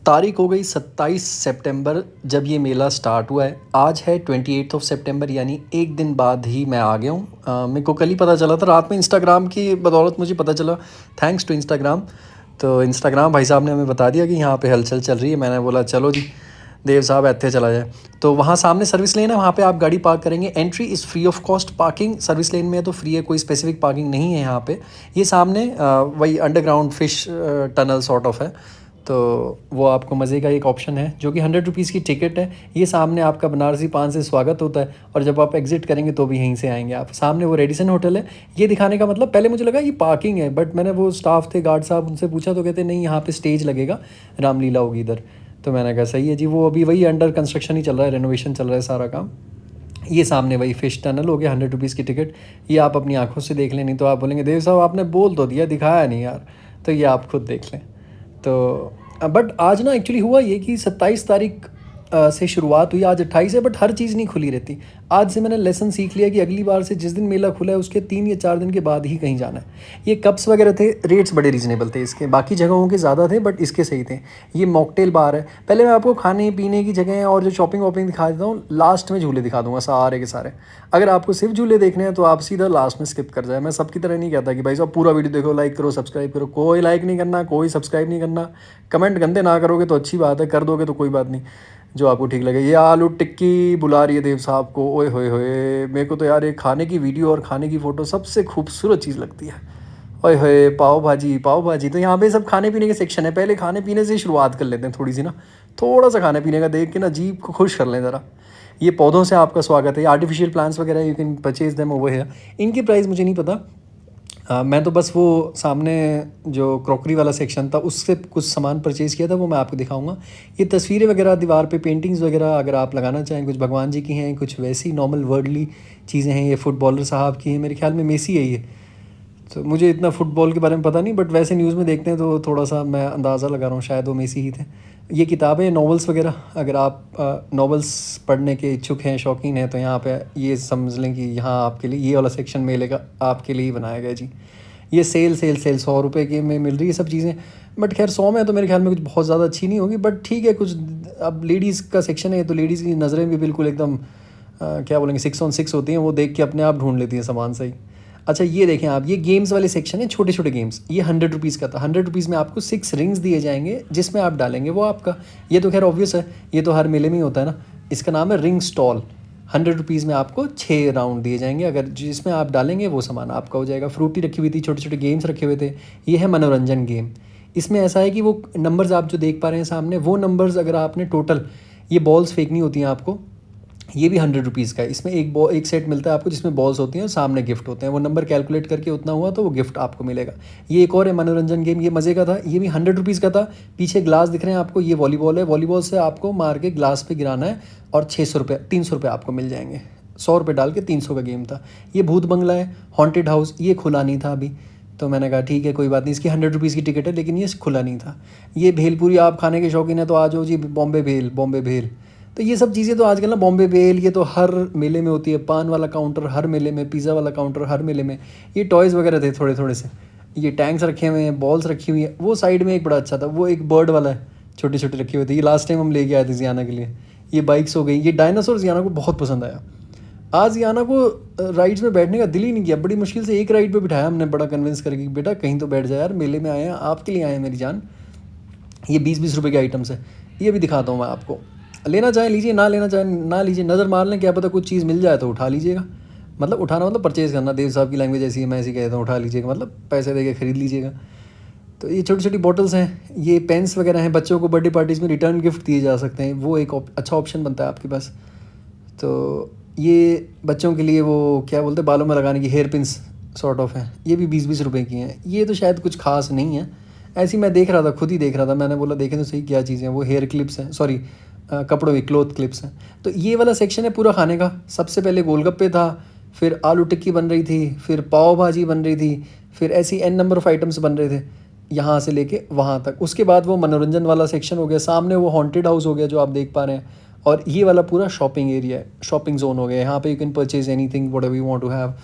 तारीख हो गई 27 सितंबर जब ये मेला स्टार्ट हुआ है। आज है 28 ऑफ सितंबर, यानी एक दिन बाद ही मैं आ गया हूँ। मेरे को कल ही पता चला था रात में, इंस्टाग्राम की बदौलत मुझे पता चला, थैंक्स टू इंस्टाग्राम। तो इंस्टाग्राम भाई साहब ने हमें बता दिया कि यहाँ पे हलचल चल रही है। मैंने बोला चलो जी देव साहब ऐसे चला जाए। तो वहाँ सामने सर्विस लेन है, वहाँ पे आप गाड़ी पार्क करेंगे। Entry is free of cost, parking service lane में है तो फ्री है, कोई स्पेसिफिक पार्किंग नहीं है यहाँ पे। ये सामने वही underground fish tunnel sort of है, तो वो आपको मज़े का एक ऑप्शन है जो कि 100 रुपीज़ की टिकट है। ये सामने आपका बनारसी पान से स्वागत होता है, और जब आप एग्जिट करेंगे तो भी यहीं से आएंगे आप। सामने वो रेडिसन होटल है। ये दिखाने का मतलब, पहले मुझे लगा ये पार्किंग है, बट मैंने वो स्टाफ थे गार्ड साहब उनसे पूछा तो कहते नहीं, यहाँ पे स्टेज लगेगा, रामलीला होगी इधर। तो मैंने कहा सही है जी, वो अभी वही अंडर कंस्ट्रक्शन ही चल रहा है, रेनोवेशन चल रहा है सारा काम। ये सामने वही फिश टनल हो गया, 100 रुपीज़ की टिकट। ये आप अपनी आंखों से देख लें, नहीं तो आप बोलेंगे देव साहब आपने बोल तो दिया, दिखाया नहीं यार। तो ये आप खुद देख लें। तो बट आज ना एक्चुअली हुआ ये कि 27 तारीख से शुरुआत हुई, आज 28 है, बट हर चीज़ नहीं खुली रहती। आज से मैंने लेसन सीख लिया कि अगली बार से जिस दिन मेला खुला है उसके 3 या 4 दिन के बाद ही कहीं जाना है। ये कप्स वगैरह थे, रेट्स बड़े रीज़नेबल थे इसके, बाकी जगहों के ज़्यादा थे बट इसके सही थे। ये मॉकटेल बार है। पहले मैं आपको खाने पीने की जगह और जो शॉपिंग वॉपिंग दिखा देता हूँ, लास्ट में झूले दिखा दूँगा सारे के सारे। अगर आपको सिर्फ झूले देखने हैं तो आप सीधा लास्ट में स्किप कर जाए। मैं सबकी तरह नहीं कहता कि भाई साहब पूरा वीडियो देखो, लाइक करो, सब्सक्राइब करो। कोई लाइक नहीं करना, कोई सब्सक्राइब नहीं करना। कमेंट गंदे ना करोगे तो अच्छी बात है, कर दोगे तो कोई बात नहीं, जो आपको ठीक लगे। ये आलू टिक्की बुला रही है देव साहब को, ओए होए होए। मेरे को तो यार ये खाने की वीडियो और खाने की फ़ोटो सबसे खूबसूरत चीज़ लगती है। ओए होए, पाव भाजी, पाव भाजी। तो यहाँ पे सब खाने पीने के सेक्शन है। पहले खाने पीने से शुरुआत कर लेते हैं थोड़ी सी ना, थोड़ा सा खाने पीने का देख के ना जीभ को खुश कर लें ज़रा। ये पौधों से आपका स्वागत है। आर्टिफिशियल प्लांट्स वगैरह you can purchase them over है। इनकी प्राइस मुझे नहीं पता। मैं तो बस वो सामने जो क्रॉकरी वाला सेक्शन था उससे कुछ सामान परचेज़ किया था, वो मैं आपको दिखाऊंगा। ये तस्वीरें वगैरह दीवार पे, पेंटिंग्स वगैरह अगर आप लगाना चाहें, कुछ भगवान जी की हैं, कुछ वैसी नॉर्मल वर्ल्डली चीज़ें हैं। ये फुटबॉलर साहब की हैं, मेरे ख्याल में मेसी है ये। तो मुझे इतना फ़ुटबॉल के बारे में पता नहीं, बट वैसे न्यूज़ में देखते हैं तो थोड़ा सा मैं अंदाज़ा लगा रहा हूँ, शायद वो मेसी ही थे। ये किताबें, नॉवेल्स वगैरह, अगर आप नॉवेल्स पढ़ने के इच्छुक हैं, शौकीन हैं, तो यहाँ पे ये समझ लें कि यहाँ आपके लिए ये वाला सेक्शन मेले का आपके लिए ही बनाया गया जी। ये सेल 100 रुपये के में मिल रही है सब चीज़ें। बट खैर 100 में तो मेरे ख्याल में कुछ बहुत ज़्यादा अच्छी नहीं होगी, बट ठीक है। कुछ अब लेडीज़ का सेक्शन है तो लेडीज़ की नज़रें भी बिल्कुल एकदम क्या बोलेंगे, 6 on 6 होती हैं, वो देख के अपने आप ढूंढ लेती हैं सामान सही। अच्छा ये देखें आप, ये गेम्स वाले सेक्शन है, छोटे छोटे गेम्स। ये 100 रुपीज़ का था। 100 रुपीज़ में आपको 6 रिंग्स दिए जाएंगे, जिसमें आप डालेंगे वो आपका। ये तो खैर ऑब्वियस है, ये तो हर मेले में ही होता है ना। इसका नाम है रिंग स्टॉल। 100 रुपीज़ में आपको 6 राउंड दिए जाएंगे, अगर जिसमें आप डालेंगे वो सामान आपका हो जाएगा। फ्रूटी रखी हुई थी, छोटे छोटे गेम्स रखे हुए थे। ये है मनोरंजन गेम। इसमें ऐसा है कि वो नंबर्स आप जो देख पा रहे हैं सामने, वो नंबर्स अगर आपने टोटल, ये बॉल्स फेंकनी होती हैं आपको। ये भी 100 रुपीज़ का है। इसमें एक सेट मिलता है आपको जिसमें बॉल्स होती हैं और सामने गिफ्ट होते हैं। वो नंबर कैलकुलेट करके उतना हुआ तो वो गिफ्ट आपको मिलेगा। ये एक और है मनोरंजन गेम, ये मज़े का था। ये भी 100 रुपीज़ का था। पीछे ग्लास दिख रहे हैं आपको, ये वॉलीबॉल है। वॉलीबॉल से आपको मार के ग्लास पे गिराना है, और 600 रुपये, 300 रुपये आपको मिल जाएंगे। 100 रुपये डाल के 300 का गेम था। ये भूत बंगला है, हॉन्टेड हाउस। ये खुला नहीं था अभी, तो मैंने कहा ठीक है कोई बात नहीं, इसकी 100 रुपीज़ की टिकट है, लेकिन ये खुला नहीं था। ये भेलपूरी, आप खाने के शौकीन है तो आ जाओ जी, बॉम्बे भेल, बॉम्बे भेल। तो ये सब चीज़ें तो आजकल ना, बॉम्बे भेल ये तो हर मेले में होती है। पान वाला काउंटर हर मेले में, पिज़्ज़ा वाला काउंटर हर मेले में। ये टॉयज़ वगैरह थे थोड़े थोड़े से। ये टैंक्स रखे हुए हैं, बॉल्स रखी हुई हैं। वो साइड में एक बड़ा अच्छा था, वो एक बर्ड वाला है, छोटे छोटे रखे हुए थे। ये लास्ट टाइम हम लेके आए थे जियाना के लिए। ये बाइक्स हो गई। ये डायनासोर जियाना को बहुत पसंद आया। आज जियाना को राइड्स में बैठने का दिल ही नहीं किया। बड़ी मुश्किल से एक राइड पे बिठाया हमने, बड़ा कन्विंस करके, बेटा कहीं तो बैठ जाए यार, मेले में आए हैं, आपके लिए आए हैं मेरी जान। ये 20-20 रुपये के आइटम्स है। ये भी दिखाता हूँ मैं आपको। लेना चाहें लीजिए, ना लेना चाहें ना लीजिए। नज़र मार लें, क्या पता कुछ चीज़ मिल जाए तो उठा लीजिएगा। मतलब उठाना मतलब परचेज़ करना, देव साहब की लैंग्वेज ऐसी है, मैं ऐसी कहता हूँ, उठा लीजिएगा मतलब पैसे दे के ख़रीद लीजिएगा। तो ये छोटी छोटी बॉटल्स हैं, ये पेन्स वगैरह हैं। बच्चों को बर्थडे पार्टीज़ में रिटर्न गिफ्ट दिए जा सकते हैं, वो एक अच्छा ऑप्शन बनता है आपके पास। तो ये बच्चों के लिए वो क्या बोलते हैं, बालों में लगाने की हेयर पिन्स सॉर्ट ऑफ हैं। ये भी 20-20 रुपये की हैं। ये तो शायद कुछ खास नहीं है, ऐसी मैं देख रहा था, खुद ही देख रहा था। मैंने बोला देखें तो सही क्या चीज़ें हैं। वो हेयर क्लिप्स हैं, सॉरी कपड़ों की क्लोथ क्लिप्स हैं। तो ये वाला सेक्शन है पूरा खाने का। सबसे पहले गोलगप्पे था, फिर आलू टिक्की बन रही थी, फिर पाव भाजी बन रही थी, फिर ऐसी n नंबर ऑफ आइटम्स बन रहे थे यहाँ से लेके वहाँ तक। उसके बाद वो मनोरंजन वाला सेक्शन हो गया, सामने वो हॉन्टेड हाउस हो गया जो आप देख पा रहे हैं, और ये वाला पूरा शॉपिंग एरिया है, शॉपिंग जोन हो गया। यहाँ पे you can purchase anything whatever you want to have.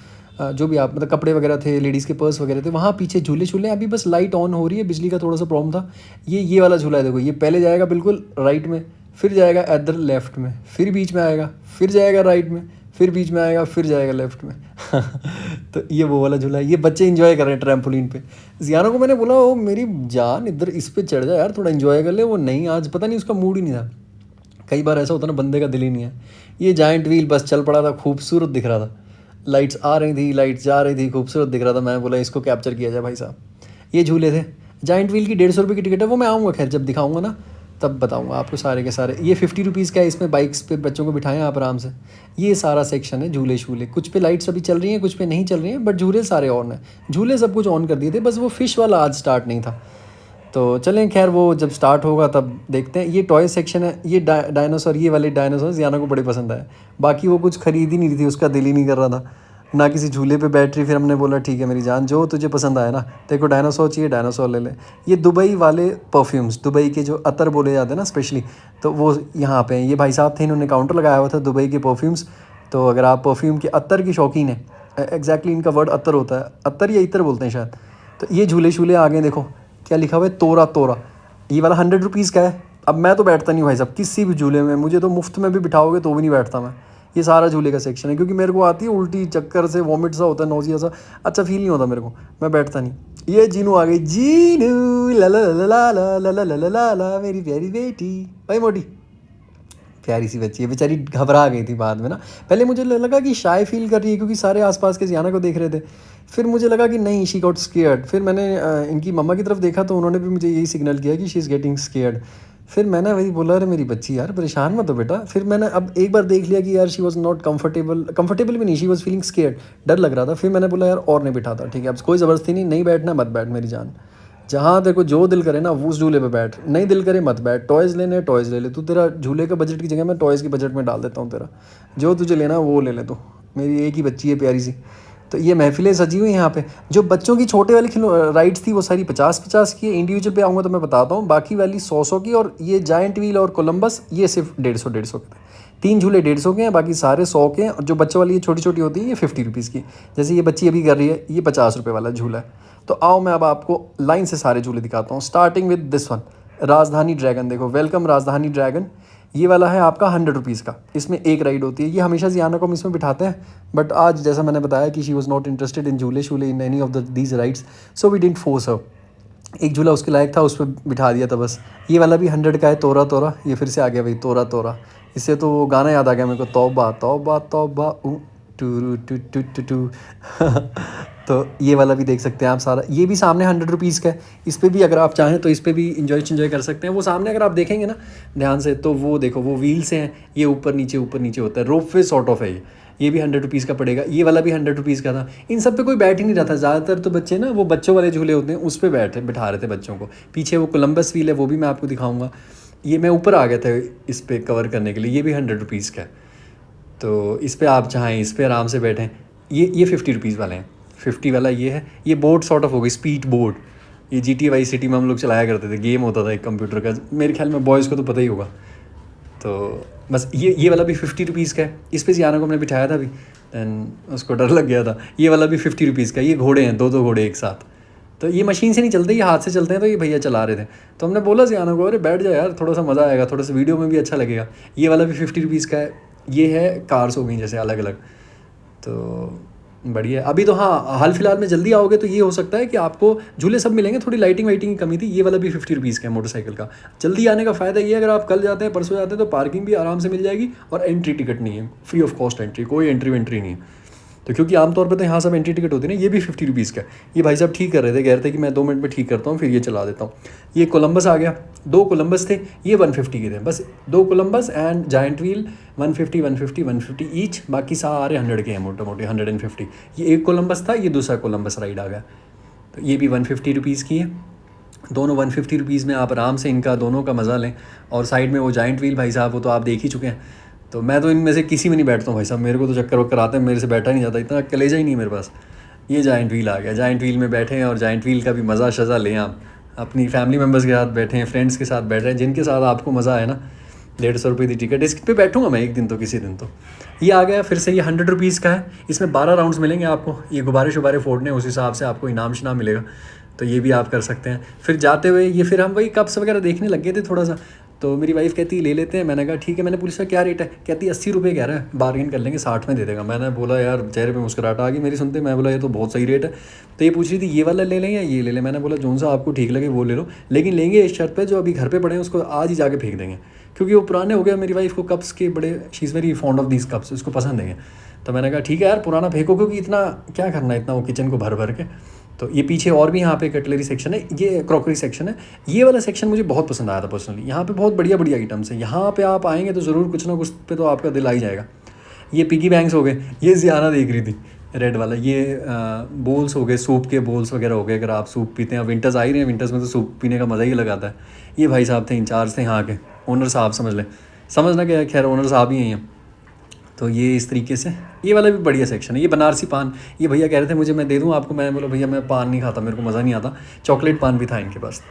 जो भी आप मतलब कपड़े वगैरह थे, लेडीज़ के पर्स वगैरह थे, वहाँ पीछे झूले झूले। अभी बस लाइट ऑन हो रही है, बिजली का थोड़ा सा प्रॉब्लम था। ये वाला झूला है देखो, ये पहले जाएगा बिल्कुल राइट में, फिर जाएगा इधर लेफ्ट में, फिर बीच में आएगा, फिर जाएगा राइट में, फिर बीच में आएगा, फिर जाएगा लेफ्ट में। तो ये वो वाला झूला है। ये बच्चे इंजॉय कर रहे हैं ट्रैम्पोलिन पे। जियानो को मैंने बोला, ओ मेरी जान इधर इस पे चढ़ जा यार, थोड़ा इन्जॉय कर ले। वो नहीं, आज पता नहीं उसका मूड ही नहीं था। कई बार ऐसा होता ना, बंदे का दिल ही नहीं है। ये जाइंट व्हील बस चल पड़ा था, खूबसूरत दिख रहा था, लाइट्स आ रही थी, लाइट्स जा रही थी, खूबसूरत दिख रहा था। मैं बोला इसको कैप्चर किया जाए भाई साहब। ये झूले थे। जाइंट व्हील की 150 रुपये की टिकट है, वो मैं आऊँगा खैर जब दिखाऊंगा ना, तब बताऊंगा आपको सारे के सारे। ये 50 रुपीज़ का है, इसमें बाइक्स पे बच्चों को बिठाएं आप आराम से। ये सारा सेक्शन है झूले शूले। कुछ पे लाइट्स अभी चल रही हैं, कुछ पे नहीं चल रही हैं, बट झूले सारे ऑन हैं। झूले सब कुछ ऑन कर दिए थे, बस वो फिश वाला आज स्टार्ट नहीं था। तो चलें खैर, वो जब स्टार्ट होगा तब देखते हैं। ये टॉय सेक्शन है। ये डायनासोर, ये वाले डायनासोर जियाना को बड़े पसंद आए। बाकी वो कुछ ख़रीद ही नहीं रही थी, उसका दिल ही नहीं कर रहा था ना किसी झूले पे बैठ रही। फिर हमने बोला ठीक है मेरी जान, जो तुझे पसंद आया ना, तेरे को डायनासोर चाहिए डायनासोर ले ले। ये दुबई वाले परफ्यूम्स, दुबई के जो अतर बोले जाते हैं ना स्पेशली, तो वो यहाँ पे हैं। ये भाई साहब थे, इन्होंने काउंटर लगाया हुआ था दुबई के परफ्यूम्स। तो अगर आप परफ्यूम के अतर की शौकीन है, एग्जैक्टली इनका वर्ड अतर होता है, अतर या इतर बोलते हैं शायद। तो ये झूले शूले आ गए, देखो क्या लिखा हुआ है, तोरा तोरा। ये वाला 100 रुपीज़ का है। अब मैं तो बैठता नहीं भाई साहब किसी भी झूले में, मुझे तो मुफ्त में भी बिठाओगे तो भी नहीं बैठता मैं। ये सारा झूले का सेक्शन है, क्योंकि मेरे को आती है उल्टी, चक्कर से वॉमिट सा होता है, नोजिया सा, अच्छा फील नहीं होता मेरे को, मैं बैठता नहीं। ये जीनू आ गई, जीनू ला ला ला ला ला ला ला ला ला ला ला, मेरी प्यारी बेटी। भाई मोटी प्यारी सी बच्ची है, बेचारी घबरा गई थी बाद में ना। पहले मुझे लगा कि शाय फील कर रही है, क्योंकि सारे आसपास के जियाना को देख रहे थे। फिर मुझे लगा कि नहीं, शी गॉट स्केयर्ड। फिर मैंने इनकी मम्मा की तरफ देखा, तो उन्होंने भी मुझे यही सिग्नल किया कि शी इज़ गेटिंग स्केयर्ड। फिर मैंने वही बोला, अरे मेरी बच्ची यार परेशान मत हो बेटा। फिर मैंने अब एक बार देख लिया कि यार शी वॉज नॉट कंफर्टेबल भी नहीं, शी वॉज फीलिंग स्केयर्ड, डर लग रहा था। फिर मैंने बोला यार और नहीं बिठाता, ठीक है अब कोई ज़बरदस्ती नहीं, नहीं बैठना मत बैठ मेरी जान, जहाँ तेरे को जो दिल करे ना उस झूले पे बैठ, नहीं दिल करे मत बैठ। टॉयज़ लेने टॉयज़ ले ले तू, तेरा झूले का बजट की जगह मैं टॉयज़ के बजट में डाल देता हूँ तेरा, जो तुझे लेना वो ले ले तू। मेरी एक ही बच्ची है प्यारी सी। तो ये महफिलें सजी हुई हैं यहाँ पे। जो बच्चों की छोटे वाली राइड्स थी वो सारी 50-50 की है। इंडिविजुअल पे आऊँगा तो मैं बताता हूँ, बाकी वाली 100 की। और ये जाइंट व्हील और कोलंबस ये सिर्फ 150 के थे। 3 झूले 150 के हैं, बाकी सारे 100 के हैं। और जो बच्चों वाली ये छोटी छोटी होती है ये 50 रुपीज़ की। जैसे ये बच्ची अभी कर रही है, ये 50 रुपये वाला झूला है। तो आओ मैं अब आपको लाइन से सारे झूले दिखाता हूँ, स्टार्टिंग विद दिस वन, राजधानी ड्रैगन। देखो वेलकम राजधानी ड्रैगन। ये वाला है आपका 100 रुपीज़ का। इसमें एक राइड होती है। ये हमेशा जियाना को हम इसमें बिठाते हैं, बट आज जैसा मैंने बताया कि she was not interested in झूले शूले in any of these rides, so we didn't force her. एक झूला उसके लायक था, उस पर बिठा दिया था बस। ये वाला भी 100 का है, तोरा तोरा। ये फिर से आ गया भाई तोरा तोरा। इससे तो वो गाना याद आ गया मेरे को, तौबा तौबा तौबा टू टू टू टू टू। तो ये वाला भी देख सकते हैं आप सारा। ये भी सामने 100 रुपीज़ का है। इस पर भी अगर आप चाहें तो इस पर भी इंजॉय कर सकते हैं। वो सामने अगर आप देखेंगे ना ध्यान से, तो वो देखो वो व्हील से हैं, ये ऊपर नीचे होता है, रोपवे सॉर्ट ऑफ है ये भी 100 रुपीज़ का पड़ेगा। ये वाला भी 100 रुपीज़ का था। इन सब पे कोई बैठ ही नहीं रहा था ज़्यादातर, तो बच्चे ना वो बच्चों वाले झूले होते हैं उस पर बिठा रहे थे बच्चों को। पीछे वो कोलंबस व्हील है, वो भी मैं आपको दिखाऊंगा। ये मैं ऊपर आ गया था इस पर कवर करने के लिए। ये भी 100 रुपीज़ का है, तो इस पर आप चाहें इस पर आराम से बैठें। ये 50 रुपीज़ वाले हैं। 50 वाला ये है। ये बोर्ड सॉर्ट ऑफ हो गई, स्पीड बोर्ड। ये GTA वाई सिटी में हम लोग चलाया करते थे, गेम होता था एक कंप्यूटर का, मेरे ख्याल में बॉयज़ को तो पता ही होगा। तो बस ये वाला भी 50 रुपीज़ का है। इस पर जियाना को हमने बिठाया था अभी, दैन उसको डर लग गया था। ये वाला भी 50 रुपीज़ का। ये घोड़े हैं, दो घोड़े एक साथ। तो ये मशीन से नहीं चलते, ये हाथ से चलते हैं। तो ये भैया चला रहे थे, तो हमने बोला जियाना को, अरे बैठ जा यार, थोड़ा सा मज़ा आएगा, थोड़ा सा वीडियो में भी अच्छा लगेगा। ये वाला भी 50 रुपीज़ का है। ये है कार्स हो गई जैसे अलग अलग, तो बढ़िया। अभी तो हाँ, हाल फिलहाल में जल्दी आओगे तो ये हो सकता है कि आपको झूले सब मिलेंगे। थोड़ी लाइटिंग वाइटिंग की कमी थी। ये वाला भी 50 रुपीज़ का है मोटरसाइकिल का। जल्दी आने का फ़ायदा ये है, अगर आप कल जाते हैं परसों जाते हैं तो पार्किंग भी आराम से मिल जाएगी, और एंट्री टिकट नहीं है, फ्री ऑफ कॉस्ट एंट्री, कोई एंट्री वेंट्री नहीं है। तो क्योंकि आमतौर पर तो यहाँ सब एंट्री टिकट होती है ना। ये भी 50 रुपीज़ का है। ये भाई साहब ठीक कर रहे थे, कह रहे थे कि मैं 2 मिनट में ठीक करता हूँ, फिर ये चला देता हूँ। ये कोलंबस आ गया, 2 कोलंबस थे, ये 150 के थे बस। 2 Columbus and giant wheel 150 each, बाकी सारे 100 के हैं, मोटे 150। ये एक कोलंबस था, ये दूसरा कोलंबस राइड आ गया। तो ये भी 150 रुपीज़ की है। दोनों 150 रुपीज़ में आप आराम से इनका दोनों का मज़ा लें। और साइड में वो जाइंट व्हील भाई साहब, वो तो आप देख ही चुके हैं। तो मैं तो इनमें से किसी में नहीं बैठता हूँ भाई साहब, मेरे को तो चक्कर वक्कर आते हैं, मेरे से बैठा नहीं जाता, इतना कलेजा ही नहीं मेरे पास। ये जाइंट व्हील आ गया, जाइंट व्हील में बैठें और जाइंट व्हील का भी मज़ा शज़ा लें आप। अपनी फैमिली मेम्बर्स के साथ बैठें, फ्रेंड्स के साथ बैठें, जिनके साथ आपको मज़ा आए ना, ₹150 की टिकट, इस पे बैठूंगा मैं एक दिन तो, किसी दिन तो। ये आ गया। फिर से ये 100 रुपीज़ का है, इसमें 12 राउंड्स मिलेंगे आपको। ये गुब्बारे शुब्बारे फोड़ने, उस हिसाब से आपको इनाम शिनाम मिलेगा, तो ये भी आप कर सकते हैं। फिर जाते हुए ये फिर हम वही कप्स वगैरह देखने लग गए थे थोड़ा सा, तो मेरी वाइफ़ कहती ले लेते हैं। मैंने कहा ठीक है। मैंने पूछा क्या रेट है, कहती 80 रुपये कह रहा है, बार्गेन कर लेंगे, 60 में दे देगा। मैंने बोला यार, चेहरे पे मुस्कुराहट आ गई मेरी सुनते। मैं बोला ये तो बहुत सही रेट है। तो ये पूछ रही थी ये वाला ले लें या ये ले लें। मैंने बोला जोन सा आपको ठीक लगे वो ले लो, लेकिन लेंगे इस शर्त पे जो अभी घर पे पड़े हैं उसको आज ही जाके फेंक देंगे, क्योंकि वो पुराने हो गए। मेरी वाइफ को कप्स के बड़े, she is very fond of these cups, उसको पसंद है। तो मैंने कहा ठीक है यार, पुराना फेंको, क्योंकि इतना क्या करना है इतना वो किचन को भर भर के। तो ये पीछे और भी यहाँ पे कटलरी सेक्शन है, ये क्रॉकरी सेक्शन है। ये वाला सेक्शन मुझे बहुत पसंद आया था पर्सनली। यहाँ पे बहुत बढ़िया बढ़िया आइटम्स है। यहाँ पे आप आएंगे तो ज़रूर कुछ ना कुछ पे तो आपका दिल आ ही जाएगा। ये पिगी बैंक्स हो गए, ये ज़ियाना देख रही थी रेड वाला। ये बोल्स हो गए, सूप के बोल्स वगैरह हो गए। अगर आप सूप पीते हैं, विंटर्स आ ही रहे हैं, विंटर्स में तो सूप पीने का मज़ा ही अलग आता है। ये भाई साहब थे, इंचार्ज थे यहाँ के, ओनर साहब समझ लें, समझना क्या है, खैर ओनर साहब ही हैं। तो ये इस तरीके से, ये वाला भी बढ़िया सेक्शन है। ये बनारसी पान, ये भैया कह रहे थे मुझे मैं दे दूँ आपको। मैं बोला भैया मैं पान नहीं खाता, मेरे को मज़ा नहीं आता। चॉकलेट पान भी था इनके पास।